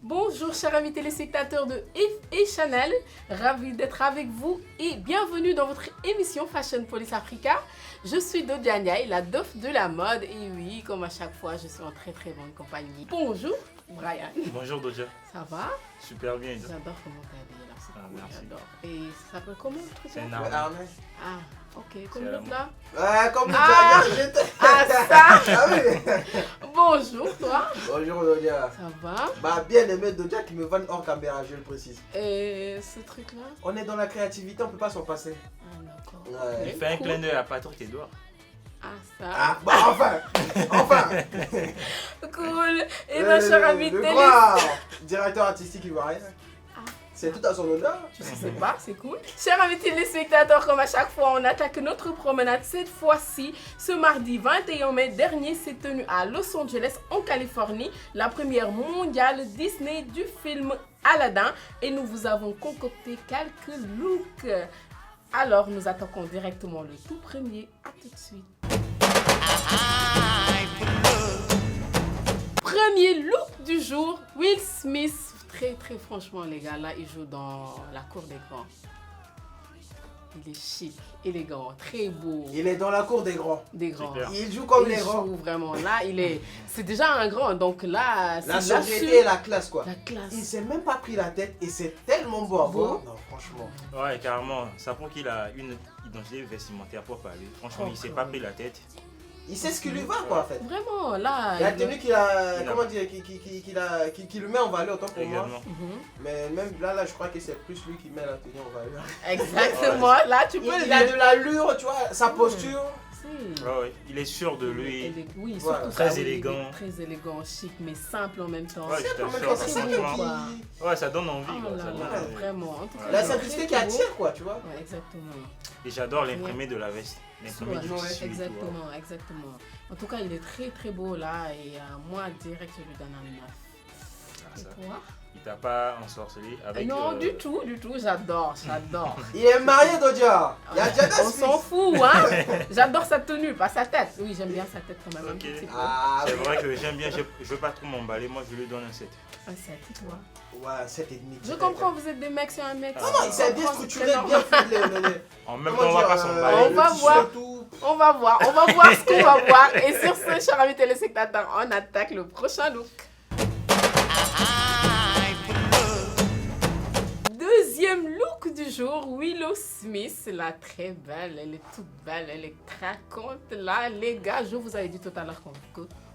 Bonjour chers amis téléspectateurs de Yves et Chanel, ravi d'être avec vous et bienvenue dans votre émission Fashion Police Africa. Je suis Dodia Ndiaye, la dof de la mode et oui, comme à chaque fois, je suis en très bonne compagnie. Bonjour Brian. Bonjour Doja. Ça va? Super bien. J'adore comment t'es habillée là, c'est cool, merci. j'adore. Et ça s'appelle comment le truc C'est là? un Armé. Ah, ok, comme C'est l'autre là? Ouais, comme le Ah. j'étais. Ah ça. Ah oui. Bonjour toi. Bonjour Dodia. Ça va? Bah, bien aimé Dodia qui me vanne hors caméra, je le précise. Et ce truc là? On est dans la créativité, on peut pas s'en passer. Ah d'accord. Ouais. Il fait un Cool. clin d'œil à Patrick Edouard. Ah ça. Ah, bah enfin. Cool. Et ma chère amie le télé. grand directeur artistique ivoirien. Ah. C'est tout à son honneur. Je sais pas, c'est cool. Chers amis téléspectateurs, comme à chaque fois, on attaque notre promenade. Cette fois-ci, ce mardi 21 mai dernier, s'est tenue à Los Angeles, en Californie, la première mondiale Disney du film Aladdin. Et nous vous avons concocté quelques looks. Alors, nous attaquons directement le tout premier. À tout de suite. Premier look du jour, Will Smith. Très franchement les gars, là il joue dans la cour des grands. Il est chic, élégant, très beau. Il est dans la cour des grands. Des grands. Super. Il joue comme Il les grands. joue vraiment. Là c'est déjà un grand, donc là La c'est sobriété et la classe quoi. la classe. Il s'est même pas pris la tête et c'est tellement beau à voir. Beau. Non, franchement. Ouais, carrément. Ça prouve qu'il a une identité vestimentaire propre à lui. Franchement, il s'est pas pris la tête. Il sait ce qui lui va quoi en fait. Vraiment, là. La il- tenue qu'il a, Il a- comment dire, qui le met en valeur autant pour moi. Également. Mhm. Mais même là, je crois que c'est plus lui qui met la tenue en valeur. Exactement, là tu peux Il le a dire. de l'allure, tu vois, sa posture. Si. Ouais, il est sûr de lui. Oui, Voilà. surtout Très ça, oui, élégant. il est très élégant, chic, mais simple en même temps. Ouais, je C'est comme t'assure, quand c'est franchement. beau. Ouais, ça donne envie. Oh quoi, là ça donne là, envie. vraiment. En tout cas, La il est simplicité très, qui très beau. attire quoi, tu vois. Ouais, exactement. Et j'adore l'imprimé de la veste. L'imprimé Ouais, du ouais, tissu. et tout, ouais. Exactement. En tout cas, il est très beau là et moi, direct, je lui donne un 9. Ah, Et ça. toi? Il t'a pas ensorcelé avec. Non, du tout, j'adore. Il est marié Dodia. Il y a Jada On Smith. s'en fout, hein. J'adore sa tenue, pas sa tête. Oui, j'aime bien sa tête quand même un Ok. petit peu. Ah, C'est vrai que j'aime bien, je veux pas trop m'emballer, moi je lui donne un 7. Un 7, et toi? ouais, 7,5. Je comprends, vous êtes des mecs sur un mec. Ah Non, non, il s'est bien structuré, bien fait En même comment temps, on va dire, pas s'emballer. On va le tissu voir. et tout. On va voir ce qu'on va voir. Et sur ce, chers amis téléspectateurs, on attaque le prochain look. Deuxième look du jour, Willow Smith, la très belle, elle est toute belle, elle est craquante. Là, les gars, je vous avais dit tout à l'heure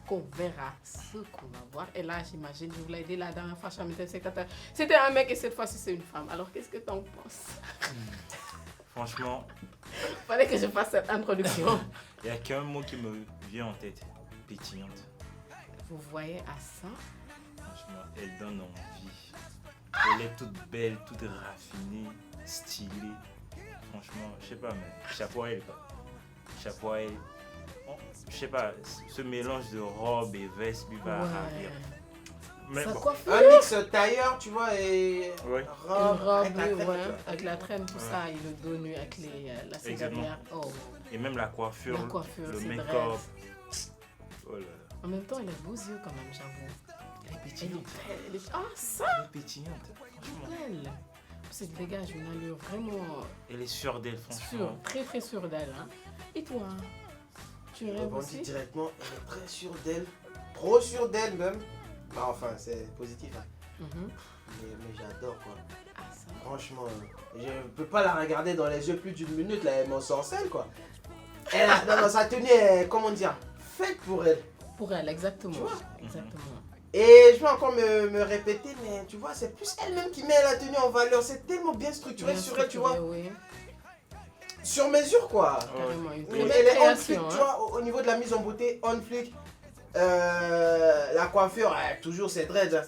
qu'on verra ce qu'on va voir. Et là, j'imagine, je vous l'ai dit la dernière fois, chers amis téléspectateurs, c'était un mec et cette fois-ci, c'est une femme. Alors, qu'est-ce que t'en penses? Franchement, Fallait que je fasse cette introduction. il n'y a qu'un mot qui me vient en tête. Pétillante. Vous voyez à ça? Franchement, elle donne envie. Elle est toute belle, toute raffinée, stylée. Franchement, je sais pas, mais chapeau à elle quoi. Chapeau à elle. Bon, je sais pas, ce mélange de robe et veste lui va ravir. Mais Ça bon, coiffe. Un mix tailleur, tu vois, et ouais, Une robe, robe, avec la tête, ouais, tu vois. avec la traîne, tout Ouais. ça, et le dos nu avec la cigarière. Oh. et même la coiffure, La coiffure, le c'est make-up. dreads. Oh là là, En même temps, elle a beaux yeux quand même, j'avoue. elle est pétillante. Ah, ça, Elle est pétillante, franchement. elle. Ça dégage une allure vraiment Elle est sûre d'elle, franchement. sûre, très sûre d'elle. Hein. Et toi, tu Je rêves rebondis aussi? directement, elle est très sûre d'elle, trop sûre d'elle même. Bah, enfin, c'est positif, hein. Mhm. Mais j'adore quoi. Ah, ça. Franchement, je peux pas la regarder dans les yeux plus d'une minute, là, elle m'en sorcelle quoi. Elle a, non, sa tenue est, comment dire, faite pour elle. Pour elle, exactement. Tu vois? Exactement. Et je vais encore me répéter, mais tu vois, c'est plus elle-même qui met la tenue en valeur. C'est tellement bien structuré Bien sur elle, tu vois. structuré, oui. Sur mesure quoi. Carrément, une Elle belle est on création. flic, tu Hein. vois, au niveau de la mise en beauté, on flic. La coiffure, toujours c'est dread.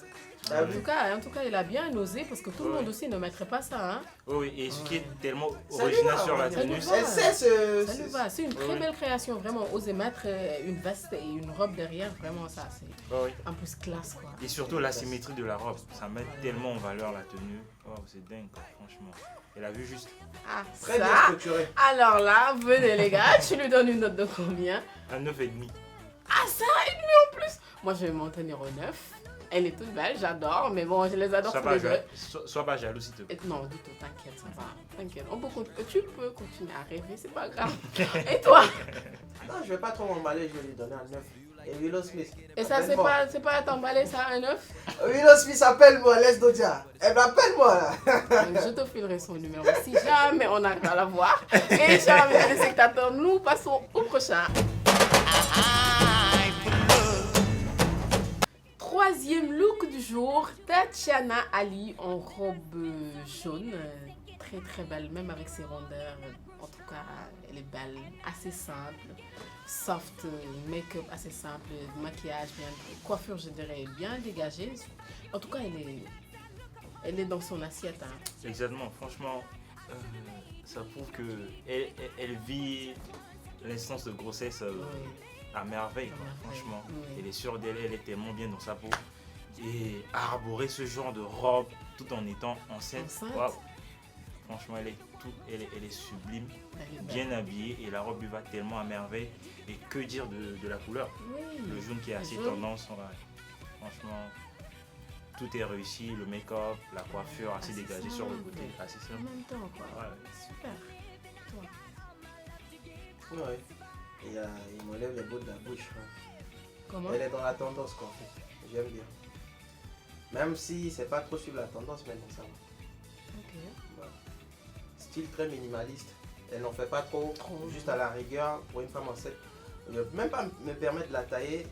T'as En vu? tout cas, il a bien osé parce que tout le monde aussi ne mettrait pas ça. Hein. Oui, et ce qui est tellement Ça lui original va, sur la ça lui tenue, va. Elle sait ce. Ça lui va. C'est une très Oui. belle création, vraiment. Oser mettre une veste et une robe derrière, vraiment ça, c'est oui. en plus classe quoi. Et surtout la symétrie de la robe, ça met tellement en valeur la tenue. Oh, c'est dingue, quoi, franchement. Elle a vu juste Ah, Très bien ça. structuré. Alors là, venez les gars, tu lui donnes une note de combien? un 9,5. Ah, ça, et demi en plus. Moi, je vais m'en tenir au 9. Elle est toute belle, j'adore, mais bon, je les adore tous les deux. Sois pas jaloux, s'il te plaît. Non, du tout, t'inquiète, ça va. T'inquiète, tu peux continuer à rêver, c'est pas grave. Et toi? Non, je vais pas trop m'emballer, je vais lui donner un 9. Et Willow Smith. Et ça, c'est pas à t'emballer, ça, un 9? Willow Smith, appelle-moi, laisse Dodia. Elle m'appelle-moi là. Je te filerai son numéro si jamais on arrive à la voir. Et chers amis téléspectateurs, nous passons au prochain. Troisième look du jour, Tatiana Ali en robe jaune, très très belle, même avec ses rondeurs. En tout cas, elle est belle, assez simple, soft, make-up assez simple, maquillage bien, coiffure je dirais bien dégagée. En tout cas, elle est dans son assiette. Hein. Exactement, franchement, ça prouve que elle vit l'essence de grossesse Oui. à merveille, quoi, À merveille, franchement. oui. Elle est sûre d'elle, elle est tellement bien dans sa peau. Et arborer ce genre de robe tout en étant enceinte, Enceinte. waouh. Franchement, elle est sublime, Elle est belle. bien habillée et la robe lui va tellement à merveille. Et que dire de la couleur? Oui. Le jaune qui est assez jaune. tendance, ouais. Franchement, tout est réussi, le make-up, la coiffure assez Assez dégagée sur le simple. côté, assez En simple. même temps, quoi. Ouais. Super. Toi. Ouais. Il m'enlève les bouts de la bouche. Ouais. Comment? Elle est dans la tendance quoi en fait. J'aime bien. Même si c'est pas trop suivre la tendance, mais bon, ça va. Ok. Voilà. Style très minimaliste. Elle n'en fait pas trop, Trop. juste à la rigueur pour une femme enceinte. Je ne peux même pas me permettre de la tailler.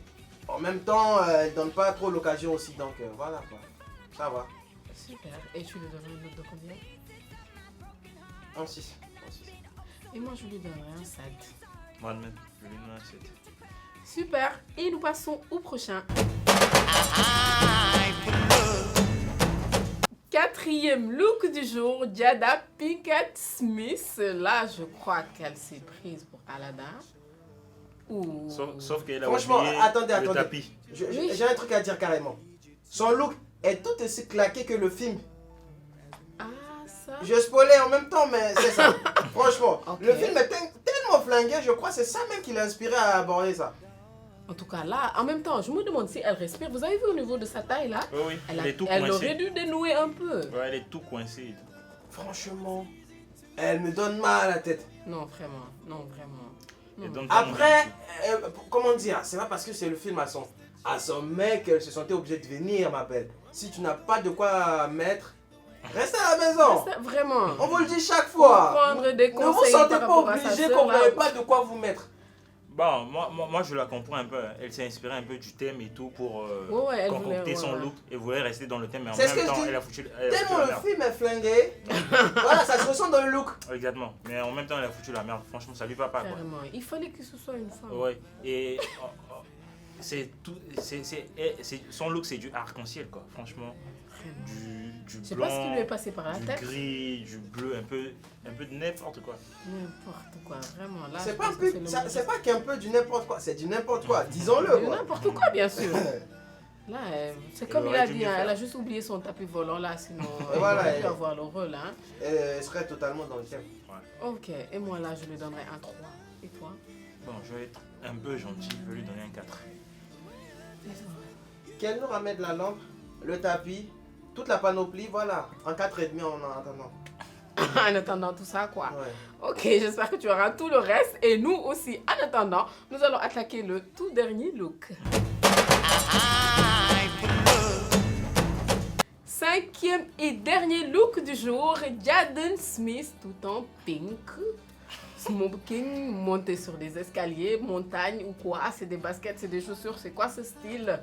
En même temps, elle donne pas trop l'occasion aussi, donc voilà quoi. Ça va. Super. Et tu lui donnerais une note de combien? En 6. Et moi, je lui donnerais un 7. Moi-même, je lui donne un 7. Super. Et nous passons au prochain. Quatrième look du jour, Jada Pinkett Smith. Là, je crois qu'elle s'est prise pour Aladdin. Ou... Sauf qu'elle a Franchement, oublié attendez. le tapis. Oui. J'ai un truc à dire carrément. Son look est tout aussi claqué que le film. Ah, ça. Je spoilais en même temps, mais c'est ça. Franchement, Ok. le film est tellement flingué, je crois que c'est ça même qui l'a inspiré à aborder ça. En tout cas, là, en même temps, je me demande si elle respire. Vous avez vu au niveau de sa taille, là? Oui, oui, Elle, elle est tout elle aurait coincée. dû dénouer un peu. Ouais, elle est tout coincée. et tout. Franchement, elle me donne mal à la tête. Non, vraiment. Non, vraiment. Elle Non. donne vraiment Après, du comment dire, c'est pas parce que c'est le film à son mec qu'elle se sentait obligée de venir, ma belle. Si tu n'as pas de quoi mettre, reste à la maison. Ça, vraiment. On vous le dit chaque fois. Prendre des Ne vous conseils sentez par pas rapport à sa obligé sœur, quand vous là. n'avez pas de quoi vous mettre. Bon, moi, je la comprends un peu. Elle s'est inspirée un peu du thème et tout pour Ouais, elle concocter voulait, son ouais. look et voulait rester dans le thème. Mais en C'est ce que même je temps, dis. elle a foutu Tellement la le merde. film est flingué, voilà, ça se ressent dans le look. Exactement. Mais en même temps, elle a foutu la merde. Franchement, ça lui va pas, quoi. Carrément. Il fallait que ce soit une femme. Ouais. Et c'est tout. Son look, c'est du arc-en-ciel, quoi. Franchement, Vraiment. du Je sais blanc, pas ce qui lui est passé par la du tête. gris, du bleu, un peu de n'importe quoi. N'importe quoi, vraiment. Là, C'est je pas, pense un que peu, c'est le ça- mot. c'est pas qu'un peu du n'importe quoi, c'est du n'importe quoi, disons-le. Du quoi. n'importe quoi, bien sûr. Là, c'est Elle comme il aurait a dû dit, mieux hein, faire. elle a juste oublié son tapis volant là, sinon Et voilà, aurait pu elle- avoir le rôle. Hein. Elle serait totalement dans le thème. Ok, et moi là, je lui donnerai un 3. Et toi? Bon, je vais être un peu gentil. Je vais lui donner un 4. Et toi? Qu'elle nous ramène la lampe, le tapis, toute la panoplie, voilà, en 4,5 en attendant. En attendant tout ça, quoi. Ouais. Ok, j'espère que tu auras tout le reste. Et nous aussi, en attendant, nous allons attaquer le tout dernier look. Cinquième et dernier look du jour, Jaden Smith tout en pink. Smoking, monté sur des escaliers, montagne ou quoi? C'est des baskets, c'est des chaussures, c'est quoi ce style?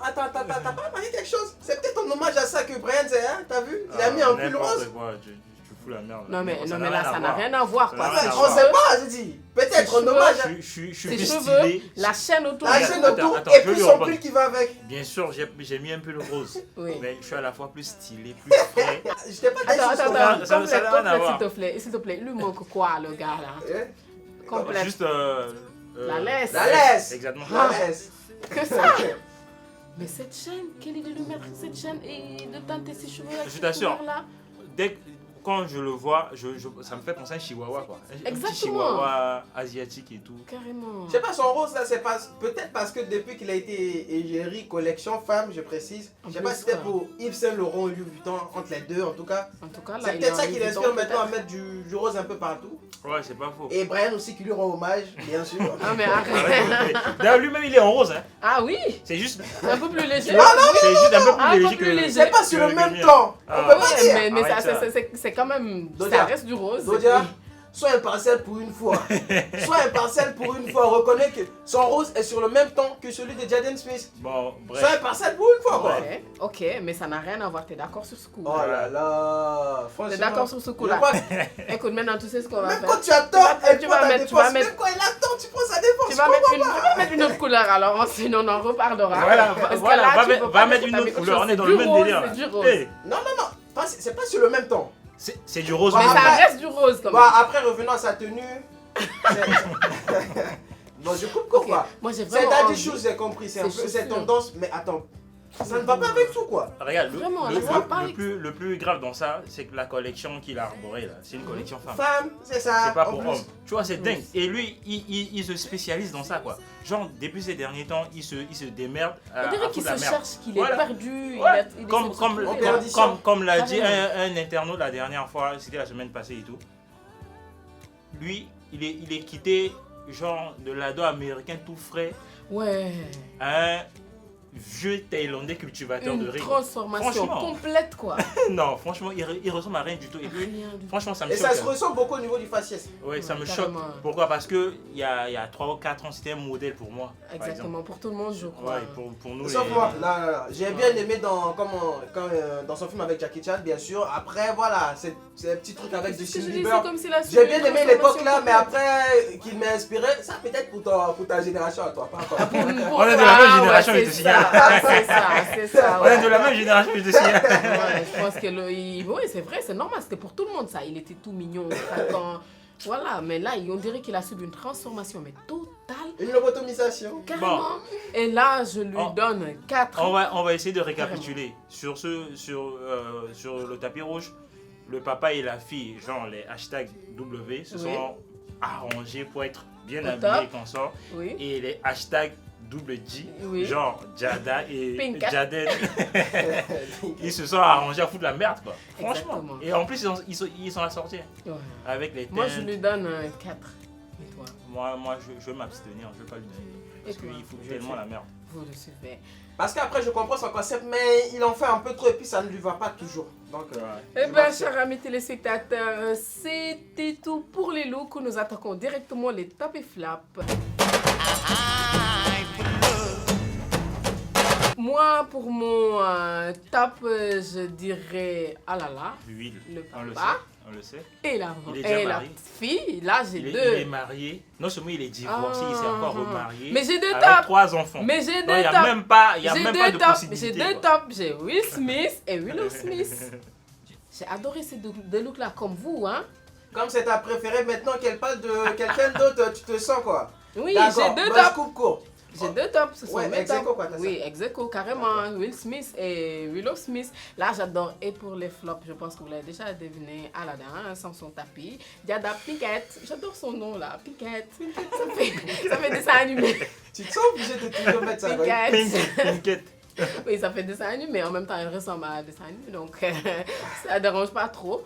Attends, t'as pas remarqué quelque chose? C'est peut-être en hommage à ça que Brian, c'est, hein, t'as vu? Il a mis un pull rose. Quoi, tu fous fout la merde. Non, mais bon, là, ça n'a rien à voir. Ça Quoi. n'a rien à On voir. sait pas, je dis. Peut-être Ses en hommage. Je suis Ses plus cheveux, stylé. la chaîne autour. La du chaîne cou. autour attends, et je vais puis lui son répondre. pull qui va avec. Bien sûr, j'ai mis un peu le rose. Oui. Mais je suis à la fois plus stylé, plus frais. Je t'ai pas dit Attends, juste attends, pour- attends. ça n'a rien à Complète, voir. s'il te plaît. Il lui manque quoi, le gars, là? Eh? Complète. Juste. La laisse. La laisse. Exactement. La laisse. Que ça? Mais cette chaîne, quelle idée de mettre cette chaîne et de teinter ses cheveux avec Je cette t'assure. couleur-là? Quand je le vois, ça me fait penser à un chihuahua quoi. Un petit Exactement. chihuahua asiatique et tout. Carrément. Je sais pas, son rose là, c'est pas. Peut-être parce que depuis qu'il a été égérie collection femme, je précise. En Je sais plus, pas si c'était quoi. pour Yves Saint Laurent ou Louis Vuitton, entre les deux en tout cas. En tout cas, là, C'est il peut-être est ça en qui Louis l'inspire Vuitton, maintenant à peut-être. mettre du rose un peu partout. Ouais, c'est pas faux. Et Brian aussi qui lui rend hommage, bien sûr. Ah, mais arrête. D'ailleurs, lui-même il est en rose. Hein. Ah oui, C'est juste. un peu plus léger. C'est juste un peu Un plus peu léger plus que. léger. C'est pas sur le que même mien. temps. Ah. On peut pas Ouais, dire. mais Arrête ça. c'est quand même. Dodia. Ça reste du rose. Dodia, sois impartial pour une fois. Sois impartial pour une fois. Reconnais que son rose est sur le même temps que celui de Jaden Smith. Bon, Sois bref. impartial pour une fois, quoi. Ok, mais ça n'a rien à voir. T'es d'accord sur ce coup? Oh là là, franchement. T'es d'accord sur ce Je coup-là? crois que Écoute, maintenant tu sais ce qu'on va même faire. quand tu as tort, elle tu prend vas ta mettre- tu vas défense. mettre- Même quand elle a tort, tu prends sa défense. Tu vas mettre une autre couleur alors, sinon on en reparlera. Voilà, Parce que voilà, là, tu peux va pas mettre mettre une ta autre méthode, couleur. On est c'est dans du le même rose, délire. c'est du rose. Hey, Non, c'est pas sur le même temps. c'est du rose. Mais Bah, ça après- reste du rose quand même. Bah, après, revenons à sa tenue. Non, je coupe Ok, quoi. moi j'ai C'est vraiment daddy envie. shoes, j'ai compris. C'est un peu Ces cette chaussures. tendance. Mais attends, ça ne va pas avec tout quoi. Regarde, Vraiment, je vois pas avec- le plus grave dans ça, c'est que la collection qu'il a arborée là, c'est une collection femme. Femme, c'est ça. C'est pas en pour plus. homme. Tu vois, c'est dingue. Et lui, il se spécialise dans ça, quoi. Genre, depuis ces derniers temps, il se démerde à On dirait à qu'il foutre se la merde. cherche, qu'il est Voilà. perdu. Ouais. il Comme, essaie de se comme, trouver, en là. perdition. comme l'a dit Carrément. un internaute la dernière fois, c'était la semaine passée et tout. Lui, il est quitté, genre, de l'ado américain tout frais Ouais. à un vieux Thaïlandais cultivateur de Une riz. transformation Franchement. complète quoi. Non, franchement, il ressemble à rien du tout. Et puis, Rien du tout. franchement, ça me Et choque. ça se ressent beaucoup au niveau du faciès. Ouais, ça me choque. Carrément. Pourquoi? Parce que il y a 3 ou 4 ans, c'était un modèle pour moi. par exemple. Exactement, pour tout le monde je crois. Ouais, pour nous. Sauf les- moi, non. J'ai bien aimé dans son film avec Jackie Chan, bien sûr. Après, voilà, c'est un petit truc avec C'est ce Justin que je dis, Bieber. c'est comme s'il a J'ai subi bien une aimé l'époque là, transformation mais après, qu'il m'a inspiré, ça peut-être pour ta génération à toi, pas encore. complète. On est de la même génération, ouais, je te c'est signale. ça, c'est ça. On est de la même génération, je te signale. Ouais, je pense que oui, c'est vrai, c'est normal, c'était pour tout le monde ça. Il était tout mignon, craquant. Voilà, mais là, on dirait qu'il a subi une transformation, mais totale, Une lobotomisation. carrément. Et là, je lui On- donne 4. On va essayer de récapituler. Sur le tapis rouge, le papa et la fille, genre les hashtags W, se Oui. sont arrangés pour être bien Au habillés top. consort. Oui. Et les hashtags double J, Oui. genre Jada et Pink. Jaden, ils se sont arrangés à foutre la merde quoi. Franchement. Exactement. Et en plus ils sont assortis Ouais. avec les Moi, je teintes. lui donne 4. Et toi? Moi je vais m'abstenir, je vais pas lui donner. Parce Et toi? qu'il fout Je vais tellement le la merde. Vous le suivez. Parce qu'après, je comprends son concept, mais il en fait un peu trop et puis ça ne lui va pas toujours. Donc, Eh je bien, m'abstiens. chers amis téléspectateurs, c'était tout pour les looks. Nous attaquons directement les top et flap. Moi, pour mon top, je dirais ah là là, L'huile, le on le sait, papa on le sait. et la, Il est déjà et la marié. petite fille. Là, j'ai Il deux. est marié. Non seulement il est divorcé, il s'est encore Ah. remarié. Mais j'ai deux avec tops. 3 enfants. Mais j'ai Donc, deux il n'y a tops. même pas, il y a J'ai même deux pas de tops. J'ai possibilité. deux quoi. tops. J'ai Will Smith et Willow Smith. J'ai adoré ces deux looks-là, comme vous, hein. Comme c'est ta préférée, maintenant qu'elle parle de quelqu'un d'autre, tu te sens quoi? Oui, D'accord, j'ai deux moi, je tops. coupe court. J'ai deux tops, ce sont Ouais, mes ex aequo, tops. quoi, t'as Oui, ex aequo, carrément. Will Smith et Willow Smith. Là, j'adore. Et pour les flops, je pense que vous l'avez déjà deviné, Aladdin, sans son tapis. Jada Pinkett, j'adore son nom là, Pinkett. Ça fait dessin animé. Tu te sens obligé de toujours mettre ça. quoi. Pinkett. Pinkett. Oui, ça fait dessin animé, mais en même temps, elle ressemble à un dessin animé, donc ça ne dérange pas trop.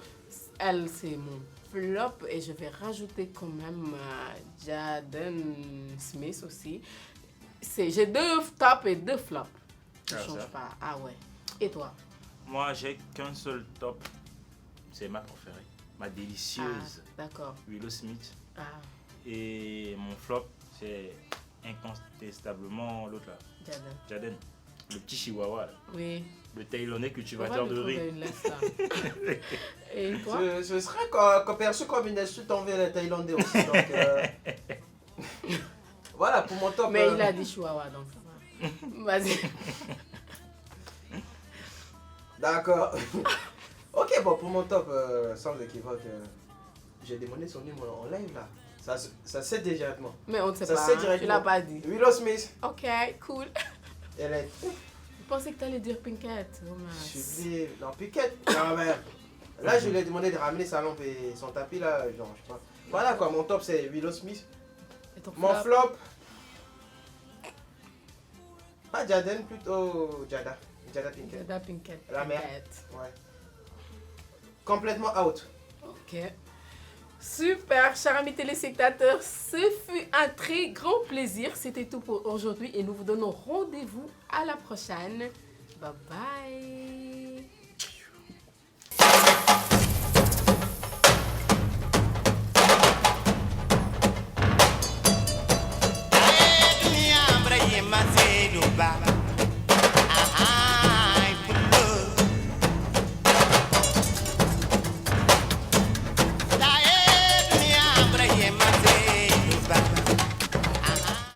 Elle, c'est mon flop et je vais rajouter quand même Jaden Smith aussi. J'ai deux tops et deux flops. Je ne Ah, change ça. pas. Ah ouais. Et toi? Moi, j'ai qu'un seul top. C'est ma préférée. Ma délicieuse D'accord. Willow Smith. Ah, Et mon flop, c'est incontestablement l'autre là, Jaden. Jaden. Le petit chihuahua, là. Oui. Le Thaïlandais On cultivateur va de lui trouver riz. une laisse, là. Et toi? Ce serait perçu comme une insulte envers les Thaïlandais aussi. Donc, voilà pour mon top. Mais il a dit chihuahua, donc ça va. Vas-y. D'accord. Ok, bon, pour mon top, sans équivoque, j'ai demandé son nom en live là. Ça sait directement. Mais on ne sait Ça pas, sait hein, tu directement. l'as pas dit. Willow Smith, Ok, cool. elle est Je pensais que tu allais dire Pinkett. Dommage. sublime. Non, Piquette, quand même. Là, je lui ai demandé de ramener sa lampe et son tapis là, genre, je sais pas. Voilà quoi, mon top c'est Willow Smith. Et ton Mon flop? flop. Ah, Jaden plutôt. Jada Pinkett. Jada Pinkett. La mère. Pinkett. Ouais. Complètement out. Ok. Super, chers amis téléspectateurs, ce fut un très grand plaisir. C'était tout pour aujourd'hui et nous vous donnons rendez-vous à la prochaine. Bye bye. Dunia Ibrahim Mazeduba